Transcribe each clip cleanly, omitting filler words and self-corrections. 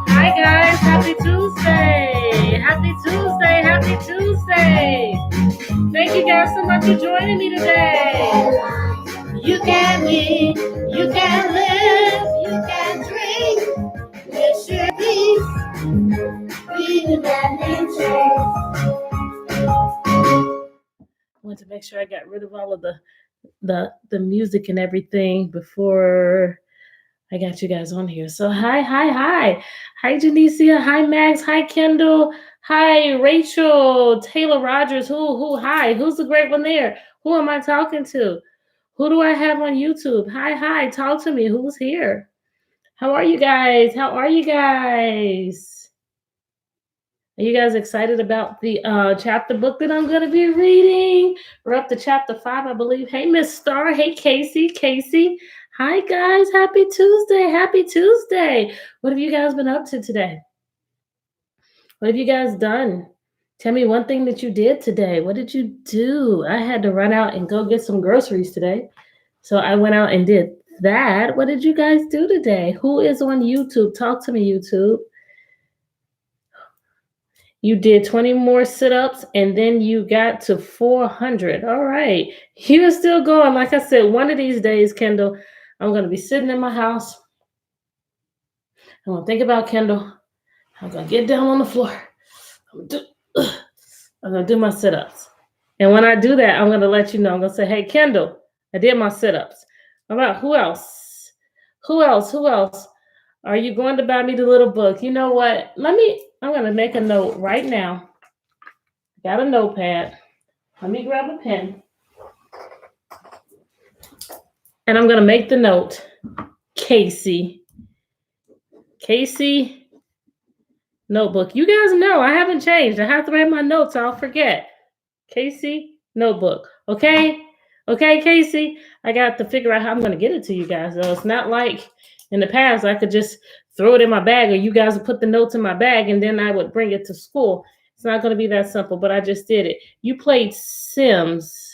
Hi guys, happy Tuesday. Happy Tuesday, happy Tuesday. Thank you guys so much for joining me today. You can eat, you can live, you can drink. It's your peace, reading adventure. I want to make sure I got rid of all of the music and everything before I got you guys on here. So hi. Hi, Janicia. Hi, Max. Hi, Kendall. Hi, Rachel. Taylor Rogers. Hi. Who's the great one there? Who am I talking to? Who do I have on YouTube? Hi. Talk to me. Who's here? How are you guys? Are you guys excited about the chapter book that I'm going to be reading? We're up to chapter 5, I believe. Hey, Miss Star. Hey, Casey. Hi, guys. Happy Tuesday. What have you guys been up to today? What have you guys done? Tell me one thing that you did today. What did you do? I had to run out and go get some groceries today. So I went out and did that. What did you guys do today? Who is on YouTube? Talk to me, YouTube. You did 20 more sit-ups and then you got to 400. All right. You're still going. Like I said, one of these days, Kendall, I'm going to be sitting in my house. I'm going to think about Kendall. I'm going to get down on the floor. I'm going to do my sit-ups. And when I do that, I'm going to let you know. I'm going to say, hey, Kendall, I did my sit-ups. All right. Who else? Are you going to buy me the little book? You know what? I'm going to make a note right now. Got a notepad. Let me grab a pen. And I'm going to make the note. Casey notebook. You guys know I haven't changed. I have to write my notes. I'll forget. Casey notebook. Okay, Casey. I got to figure out how I'm going to get it to you guys, though. It's not like in the past I could just throw it in my bag, or you guys would put the notes in my bag and then I would bring it to school. It's not going to be that simple, but I just did it. You played Sims.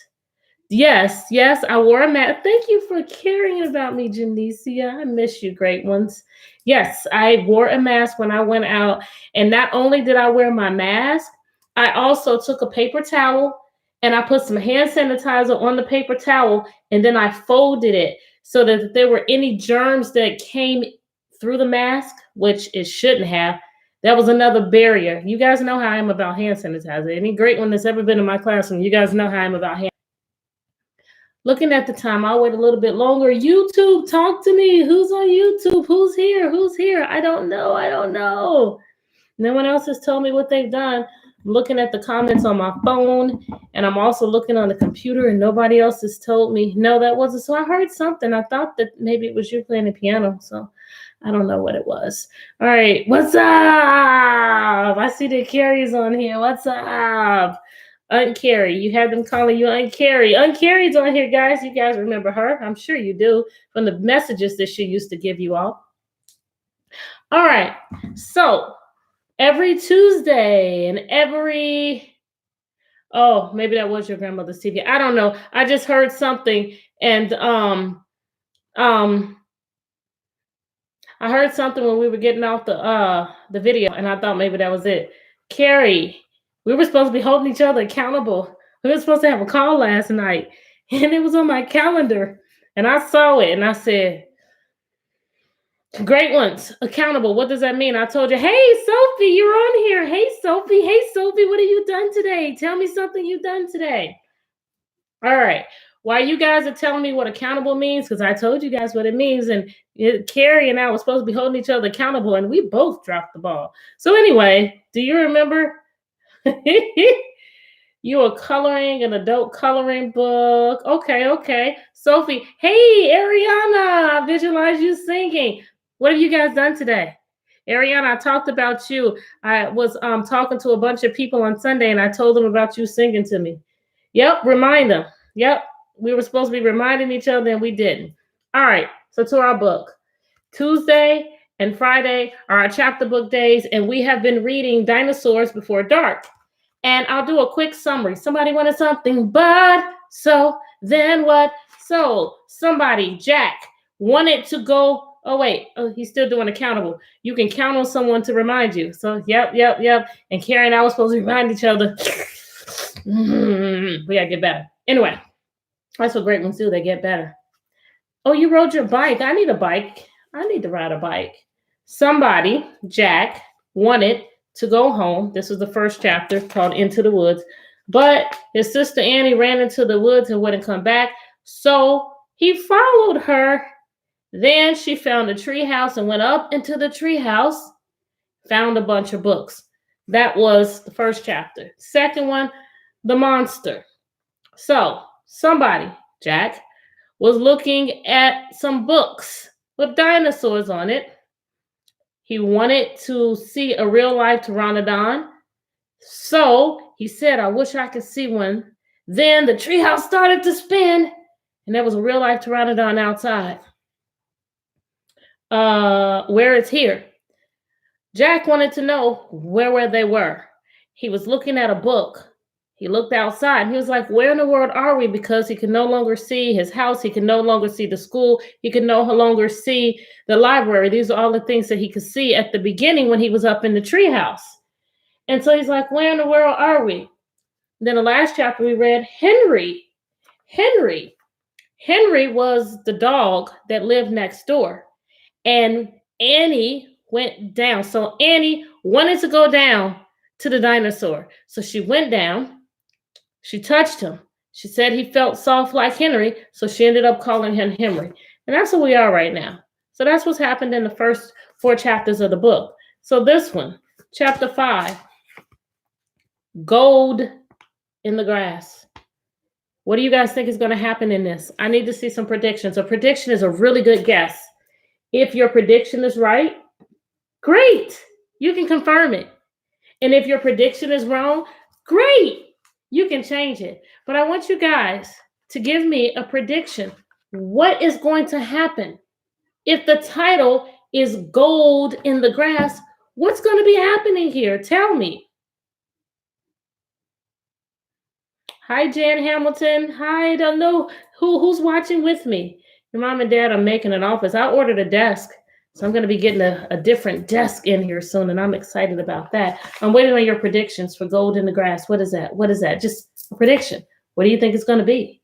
Yes, I wore a mask. Thank you for caring about me, Janicia. I miss you, great ones. Yes, I wore a mask when I went out. And not only did I wear my mask, I also took a paper towel and I put some hand sanitizer on the paper towel, and then I folded it so that if there were any germs that came through the mask, which it shouldn't have, that was another barrier. You guys know how I am about hand sanitizer. Any great one that's ever been in my classroom, you guys know how I am about hand. Looking at the time, I'll wait a little bit longer. YouTube, talk to me. Who's on YouTube? Who's here? I don't know. No one else has told me what they've done. I'm looking at the comments on my phone, and I'm also looking on the computer, and nobody else has told me. No, that wasn't. So I heard something. I thought that maybe it was you playing the piano. So I don't know what it was. All right. What's up? I see that Carrie's on here. What's up? Aunt Carrie, you had them calling you Aunt Carrie. Aunt Carrie's on here, guys. You guys remember her? I'm sure you do from the messages that she used to give you all. All right. So every Tuesday and maybe that was your grandmother's TV. I don't know. I just heard something, and I heard something when we were getting off the video, and I thought maybe that was it. Carrie. We were supposed to be holding each other accountable. We were supposed to have a call last night, and it was on my calendar. And I saw it, and I said, great ones, accountable. What does that mean? I told you, hey, Sophie, you're on here. Hey, Sophie, what have you done today? Tell me something you've done today. All right. While you guys are telling me what accountable means, because I told you guys what it means, and Carrie and I were supposed to be holding each other accountable, and we both dropped the ball. So anyway, do you remember? You are coloring an adult coloring book. Okay, okay. Sophie, hey, Ariana, I visualize you singing. What have you guys done today? Ariana, I talked about you. I was talking to a bunch of people on Sunday and I told them about you singing to me. Yep, remind them. Yep, we were supposed to be reminding each other and we didn't. All right, so to our book. Tuesday and Friday are our chapter book days, and we have been reading Dinosaurs Before Dark. And I'll do a quick summary. Somebody wanted something, but so then what? So somebody, Jack, wanted to go. Oh, wait. Oh, he's still doing accountable. You can count on someone to remind you. So, yep. And Carrie and I were supposed to remind each other. We got to get better. Anyway, that's what great ones do. They get better. Oh, you rode your bike. I need a bike. I need to ride a bike. Somebody, Jack, wanted to go home. This was the first chapter called Into the Woods. But his sister Annie ran into the woods and wouldn't come back. So he followed her. Then she found a tree house and went up into the tree house, found a bunch of books. That was the first chapter. Second one, the monster. So somebody, Jack, was looking at some books with dinosaurs on it. He wanted to see a real life pteranodon. So he said, I wish I could see one. Then the treehouse started to spin, and there was a real life pteranodon outside. Where it's here. Jack wanted to know where they were. He was looking at a book. He looked outside and he was like, where in the world are we? Because he could no longer see his house. He could no longer see the school. He could no longer see the library. These are all the things that he could see at the beginning when he was up in the treehouse. And so he's like, where in the world are we? Then the last chapter we read, Henry. Henry was the dog that lived next door. And Annie went down. So Annie wanted to go down to the dinosaur. So she went down. She touched him. She said he felt soft like Henry, so she ended up calling him Henry. And that's who we are right now. So that's what's happened in the first 4 chapters of the book. So this one, chapter 5, gold in the grass. What do you guys think is going to happen in this? I need to see some predictions. A prediction is a really good guess. If your prediction is right, great. You can confirm it. And if your prediction is wrong, great. You can change it. But I want you guys to give me a prediction. What is going to happen? If the title is Gold in the Grass, what's going to be happening here? Tell me. Hi, Jan Hamilton. Hi, I don't know who's watching with me. Your mom and dad are making an office. I ordered a desk. So I'm going to be getting a different desk in here soon, and I'm excited about that. I'm waiting on your predictions for Gold in the Grass. What is that? What is that? Just a prediction. What do you think it's going to be?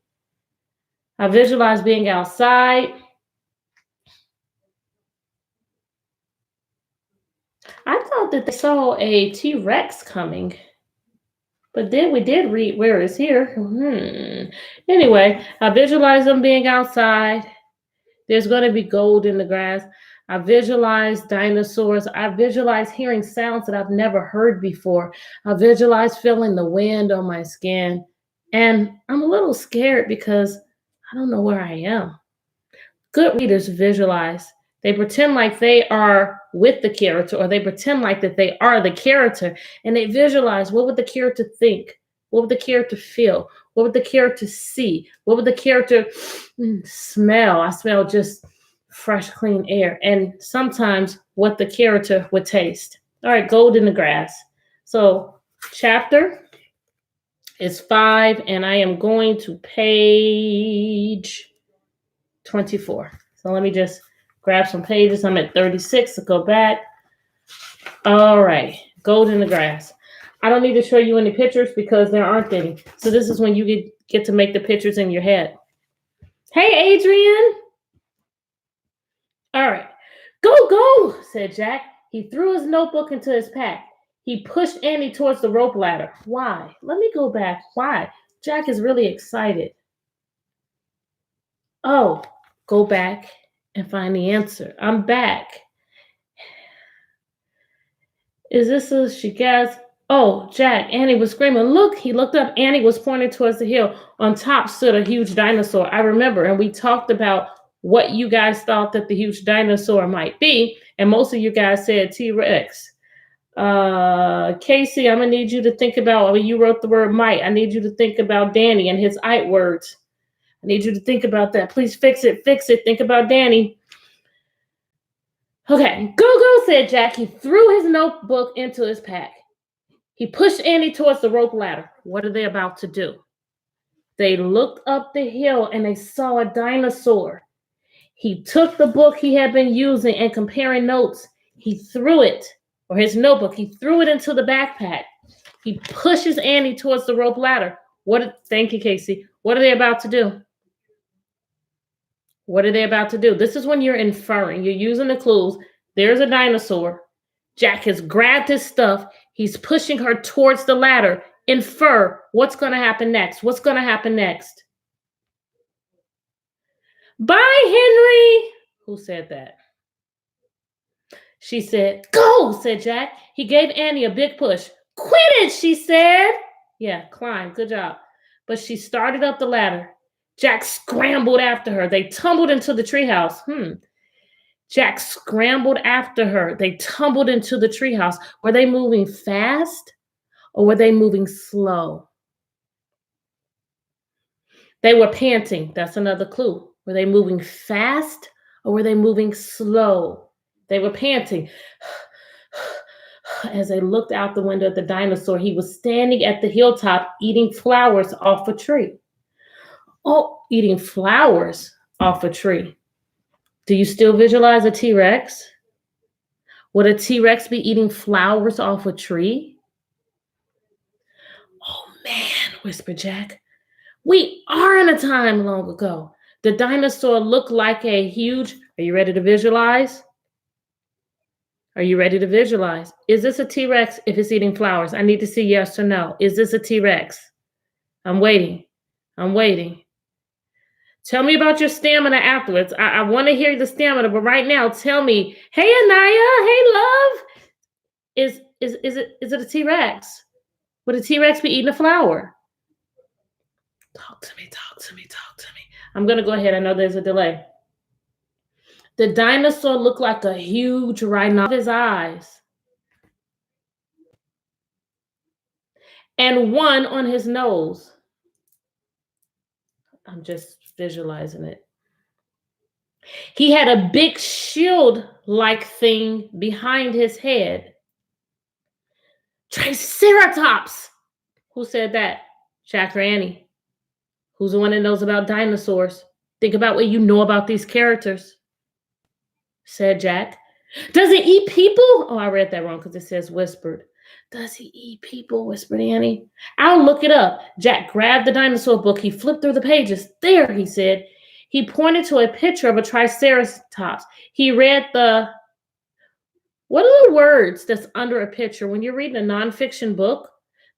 I visualize being outside. I thought that they saw a T-Rex coming. But then we did read where it's here. Anyway, I visualize them being outside. There's going to be gold in the grass. I visualize dinosaurs. I visualize hearing sounds that I've never heard before. I visualize feeling the wind on my skin. And I'm a little scared because I don't know where I am. Good readers visualize. They pretend like they are with the character, or they pretend like that they are the character, and they visualize what would the character think? What would the character feel? What would the character see? What would the character smell? I smell just fresh, clean air. And sometimes what the character would taste. All right, gold in the grass. So chapter is 5, and I am going to page 24. So let me just grab some pages. I'm at 36, so go back. All right, gold in the grass. I don't need to show you any pictures because there aren't any. So this is when you get to make the pictures in your head. Hey, Adrian. All right, go, said Jack. He threw his notebook into his pack. He pushed Annie towards the rope ladder. Why? Let me go back. Why? Jack is really excited. Oh, go back and find the answer. I'm back. Is this a, she gasped, Oh, Jack, Annie was screaming. Look, he looked up. Annie was pointing towards the hill. On top stood a huge dinosaur. I remember, and we talked about what you guys thought that the huge dinosaur might be, and most of you guys said T-Rex. Casey, I'm gonna need you to think about. I mean, you wrote the word might. I need you to think about Danny and his "ite" words. I need you to think about that. Please fix it. Fix it. Think about Danny. Okay, go go, said Jack. He threw his notebook into his pack. He pushed Annie towards the rope ladder. What are they about to do? They looked up the hill and they saw a dinosaur. He took the book he had been using and comparing notes. He threw it, or his notebook, he threw it into the backpack. He pushes Annie towards the rope ladder. Thank you, Casey. What are they about to do? What are they about to do? This is when you're inferring. You're using the clues. There's a dinosaur. Jack has grabbed his stuff. He's pushing her towards the ladder. Infer what's going to happen next. What's going to happen next? Bye, Henry. Who said that? She said, go, said Jack. He gave Annie a big push. Quit it, she said. Yeah, climb. Good job. But she started up the ladder. Jack scrambled after her. They tumbled into the treehouse. Jack scrambled after her. They tumbled into the treehouse. Were they moving fast or were they moving slow? They were panting. That's another clue. Were they moving fast or were they moving slow? They were panting. As they looked out the window at the dinosaur, he was standing at the hilltop eating flowers off a tree. Oh, eating flowers off a tree. Do you still visualize a T-Rex? Would a T-Rex be eating flowers off a tree? Oh man, whispered Jack. We are in a time long ago. The dinosaur looked like a huge... Are you ready to visualize? Are you ready to visualize? Is this a T-Rex if it's eating flowers? I need to see yes or no. Is this a T-Rex? I'm waiting. I'm waiting. Tell me about your stamina afterwards. I want to hear the stamina, but right now, tell me, hey, Anaya, hey, love. Is it a T-Rex? Would a T-Rex be eating a flower? Talk to me, talk to me, talk to me. I'm going to go ahead. I know there's a delay. The dinosaur looked like a huge rhino. His eyes. And one on his nose. I'm just visualizing it. He had a big shield-like thing behind his head. Triceratops! Who said that? Jack or Annie? Who's the one that knows about dinosaurs? Think about what you know about these characters. Said Jack. Does he eat people? Oh, I read that wrong because it says whispered. Does he eat people? Whispered Annie. I'll look it up. Jack grabbed the dinosaur book. He flipped through the pages. There, he said. He pointed to a picture of a triceratops. He read what are the words that's under a picture? When you're reading a nonfiction book,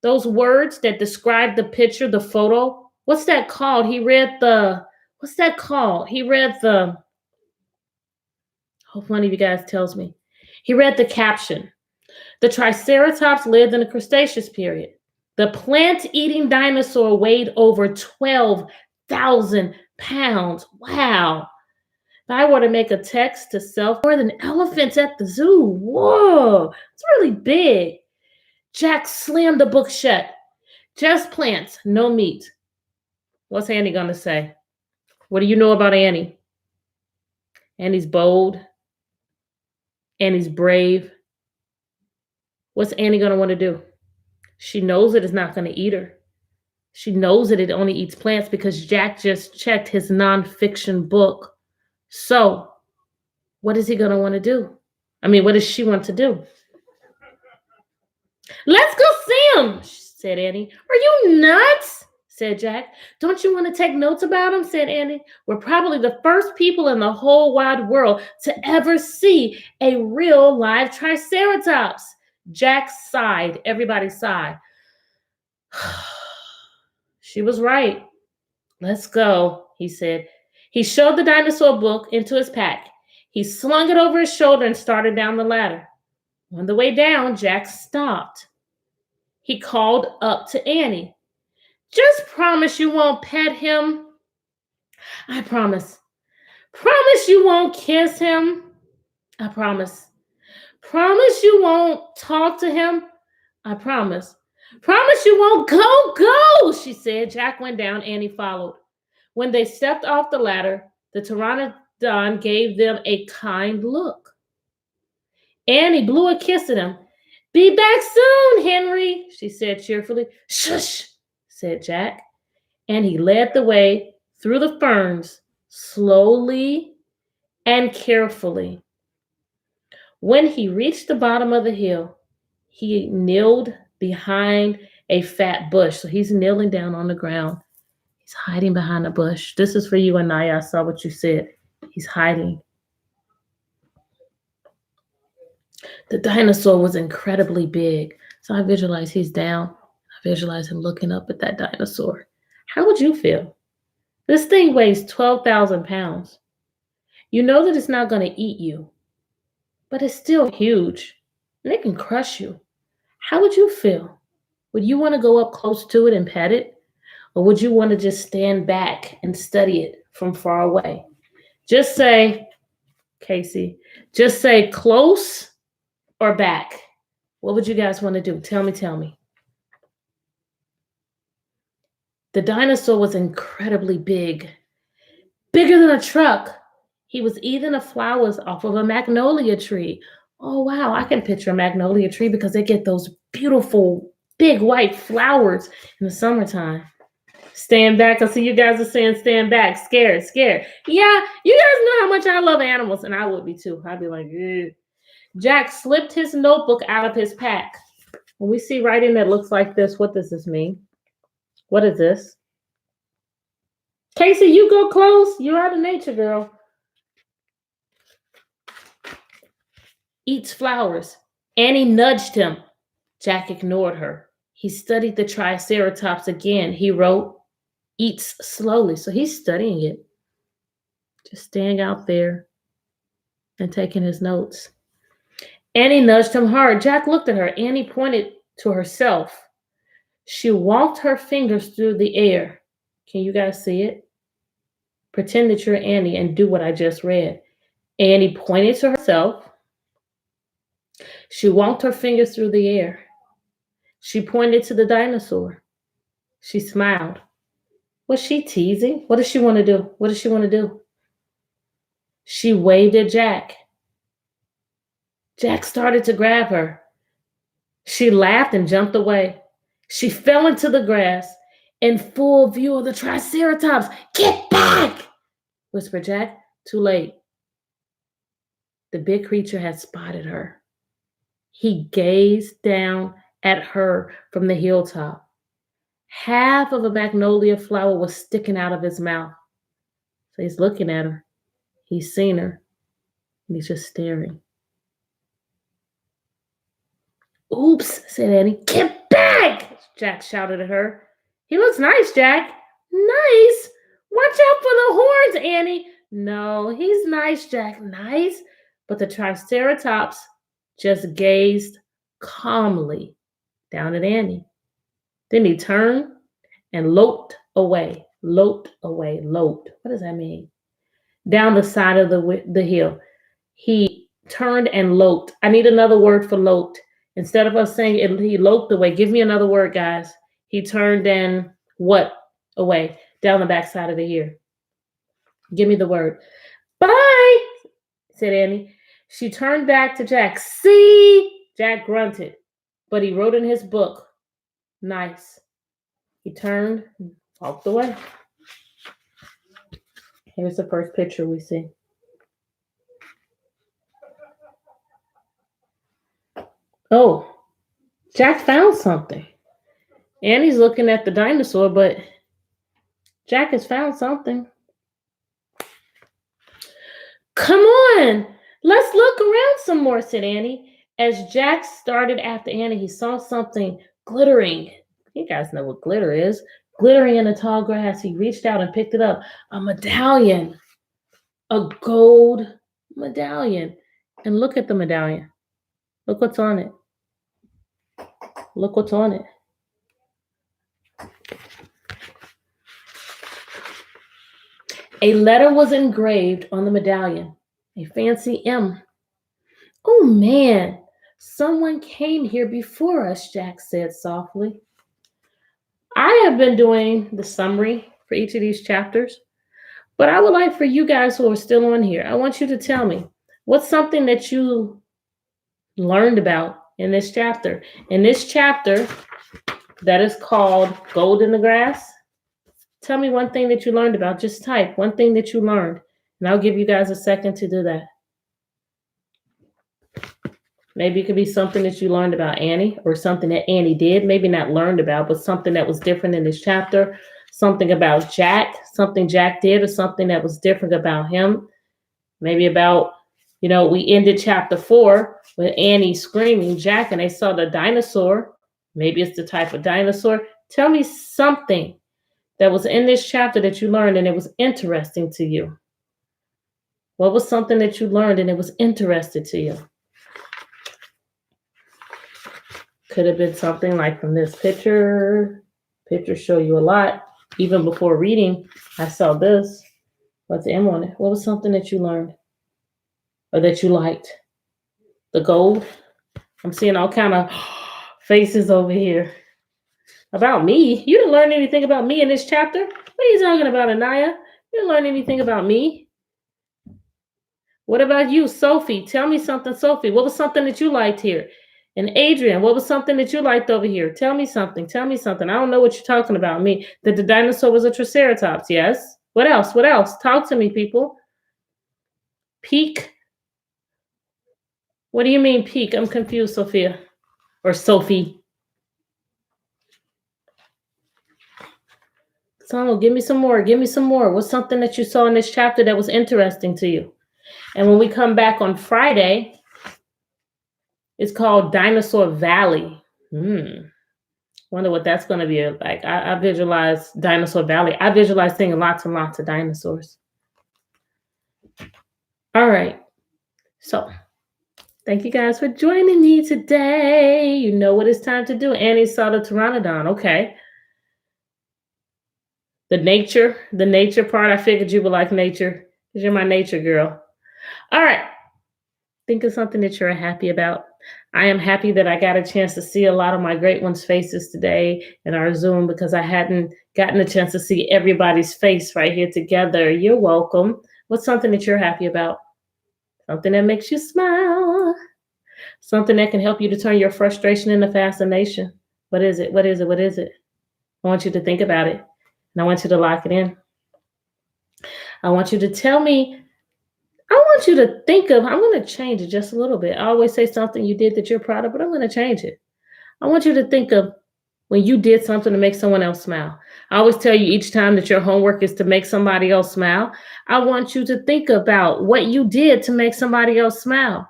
those words that describe the picture, the photo, what's that called? What's that called? Hope one of you guys tells me. He read the caption. The Triceratops lived in the Cretaceous period. The plant-eating dinosaur weighed over 12,000 pounds. Wow. If I were to make a text to sell more than elephants at the zoo, whoa, it's really big. Jack slammed the book shut. Just plants, no meat. What's Annie going to say? What do you know about Annie? Annie's bold. Annie's brave. What's Annie going to want to do? She knows that it's not going to eat her. She knows that it only eats plants because Jack just checked his nonfiction book. So, what is he going to want to do? I mean, what does she want to do? Let's go see him, said Annie. Are you nuts? Said Jack. Don't you want to take notes about him? Said Annie. We're probably the first people in the whole wide world to ever see a real live Triceratops. Jack sighed. Everybody sighed. She was right. Let's go, he said. He shoved the dinosaur book into his pack. He slung it over his shoulder and started down the ladder. On the way down, Jack stopped. He called up to Annie. Just promise you won't pet him. I promise. Promise you won't kiss him. I promise. Promise you won't talk to him. I promise. Promise you won't go, she said. Jack went down, Annie followed. When they stepped off the ladder, the pteranodon gave them a kind look. Annie blew a kiss at him. Be back soon, Henry, she said cheerfully. Shush, said Jack. And he led the way through the ferns, slowly and carefully. When he reached the bottom of the hill, he kneeled behind a fat bush. So he's kneeling down on the ground. He's hiding behind a bush. This is for you, Anaya. I saw what you said. He's hiding. The dinosaur was incredibly big. So I visualize he's down. I visualize him looking up at that dinosaur. How would you feel? This thing weighs 12,000 pounds. You know that it's not going to eat you, but it's still huge and it can crush you. How would you feel? Would you want to go up close to it and pet it? Or would you want to just stand back and study it from far away? Just say, Casey, just say close or back. What would you guys want to do? Tell me. The dinosaur was incredibly big, bigger than a truck. He was eating the flowers off of a magnolia tree. Oh, wow, I can picture a magnolia tree because they get those beautiful, big white flowers in the summertime. Stand back. I see you guys are saying stand back. Scared. Yeah, you guys know how much I love animals, and I would be too. I'd be like, ugh. Jack slipped his notebook out of his pack. When we see writing that looks like this, what does this mean? What is this? Casey, you go close. You're out of nature, girl. Eats flowers. Annie nudged him. Jack ignored her. He studied the Triceratops again. He wrote, eats slowly. So he's studying it. Just standing out there and taking his notes. Annie nudged him hard. Jack looked at her. Annie pointed to herself. She walked her fingers through the air. Can you guys see it? Pretend that you're Annie and do what I just read. Annie pointed to herself. She walked her fingers through the air. She pointed to the dinosaur. She smiled. Was she teasing? What does she want to do? She waved at Jack. Jack started to grab her. She laughed and jumped away. She fell into the grass in full view of the Triceratops. Get back, whispered Jack. Too late. The big creature had spotted her. He gazed down at her from the hilltop. Half of a magnolia flower was sticking out of his mouth. So he's looking at her. He's seen her. And he's just staring. Oops, said Annie. Get back, Jack shouted at her. He looks nice, Jack. Nice? Watch out for the horns, Annie. No, he's nice, Jack. Nice. But the Triceratops just gazed calmly down at Annie. Then he turned and loped away. What does that mean? Down the side of the hill. He turned and loped. I need another word for loped. Instead of us saying it, he loped away. Give me another word, guys. He turned and what away? Down the back side of the hill. Give me the word. Bye, said Annie. She turned back to Jack. See? Jack grunted, but he wrote in his book. Nice. He turned and walked away. Here's the first picture we see. Oh, Jack found something. Annie's looking at the dinosaur, but Jack has found something. Come on, let's look around some more, said Annie. As Jack started after Annie, he saw something glittering. You guys know what glitter is. Glittering in the tall grass. He reached out and picked it up. A medallion. A gold medallion. And look at the medallion. Look what's on it. Look what's on it. A letter was engraved on the medallion, a fancy M. Oh man, someone came here before us, Jack said softly. I have been doing the summary for each of these chapters, but I would like for you guys who are still on here, I want you to tell me what's something that you learned about in this chapter. In this chapter that is called Gold in the Grass, tell me one thing that you learned about. Just type one thing that you learned, and I'll give you guys a second to do that. Maybe it could be something that you learned about Annie or something that Annie did, maybe not learned about, but something that was different in this chapter, something about Jack, something Jack did or something that was different about him. Maybe about, we ended chapter 4 with Annie screaming Jack and they saw the dinosaur. Maybe it's the type of dinosaur. Tell me something that was in this chapter that you learned and it was interesting to you. What was something that you learned and it was interesting to you? Could have been something like from this picture. Pictures show you a lot. Even before reading, I saw this. What's the M on it? What was something that you learned or that you liked? The gold. I'm seeing all kind of faces over here. About me? You didn't learn anything about me in this chapter? What are you talking about, Anaya? You didn't learn anything about me. What about you, Sophie? Tell me something, Sophie. What was something that you liked here? And Adrian, what was something that you liked over here? Tell me something. Tell me something. I don't know what you're talking about. Me. That the dinosaur was a triceratops. Yes. What else? What else? Talk to me, people. Peak. What do you mean peak? I'm confused, Sophia. Or Sophie. So give me some more. Give me some more. What's something that you saw in this chapter that was interesting to you? And when we come back on Friday, it's called Dinosaur Valley. Wonder what that's going to be like. I visualize Dinosaur Valley. I visualize seeing lots and lots of dinosaurs. All right. So thank you guys for joining me today. You know what it's time to do. Annie saw the pteranodon. Okay. The nature part, I figured you would like nature because you're my nature girl. All right. Think of something that you're happy about. I am happy that I got a chance to see a lot of my great ones' faces today in our Zoom because I hadn't gotten a chance to see everybody's face right here together. You're welcome. What's something that you're happy about? Something that makes you smile. Something that can help you to turn your frustration into fascination. What is it? What is it? What is it? I want you to think about it. And I want you to lock it in. I want you to tell me. I want you to think of, I'm going to change it just a little bit. I always say something you did that you're proud of, but I'm going to change it. I want you to think of when you did something to make someone else smile. I always tell you each time that your homework is to make somebody else smile. I want you to think about what you did to make somebody else smile.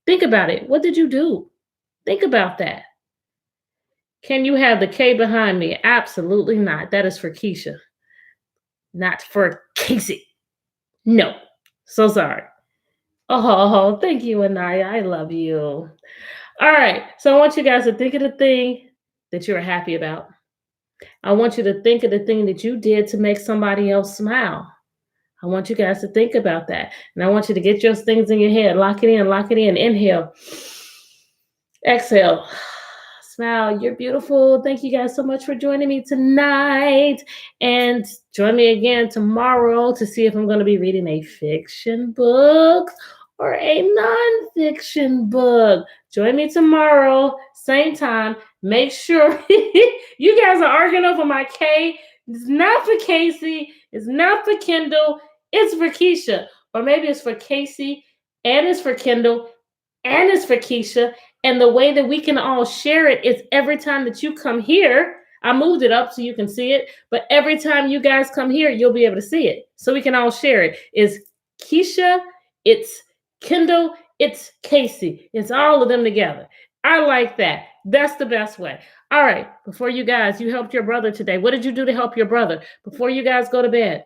Think about it. What did you do? Think about that. Can you have the K behind me? Absolutely not. That is for Keisha, not for Casey. No. So sorry. Oh, thank you, Anaya. I love you. All right. So I want you guys to think of the thing that you're happy about. I want you to think of the thing that you did to make somebody else smile. I want you guys to think about that. And I want you to get those things in your head. Lock it in. Lock it in. Inhale. Exhale. Smile. You're beautiful. Thank you guys so much for joining me tonight. And join me again tomorrow to see if I'm going to be reading a fiction book or a nonfiction book. Join me tomorrow, same time. Make sure you guys are arguing over my K. It's not for Casey. It's not for Kendall. It's for Keisha. Or maybe it's for Casey and it's for Kendall and it's for Keisha. And the way that we can all share it is every time that you come here, I moved it up so you can see it, but every time you guys come here, you'll be able to see it. So we can all share it. It's Keisha, it's Kendall, it's Casey. It's all of them together. I like that. That's the best way. All right. Before you guys, you helped your brother today. What did you do to help your brother? Before you guys go to bed,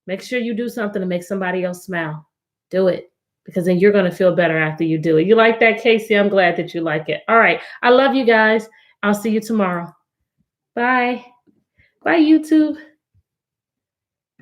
make sure you do something to make somebody else smile. Do it. Because then you're going to feel better after you do it. You like that, Casey? I'm glad that you like it. All right. I love you guys. I'll see you tomorrow. Bye. Bye, YouTube.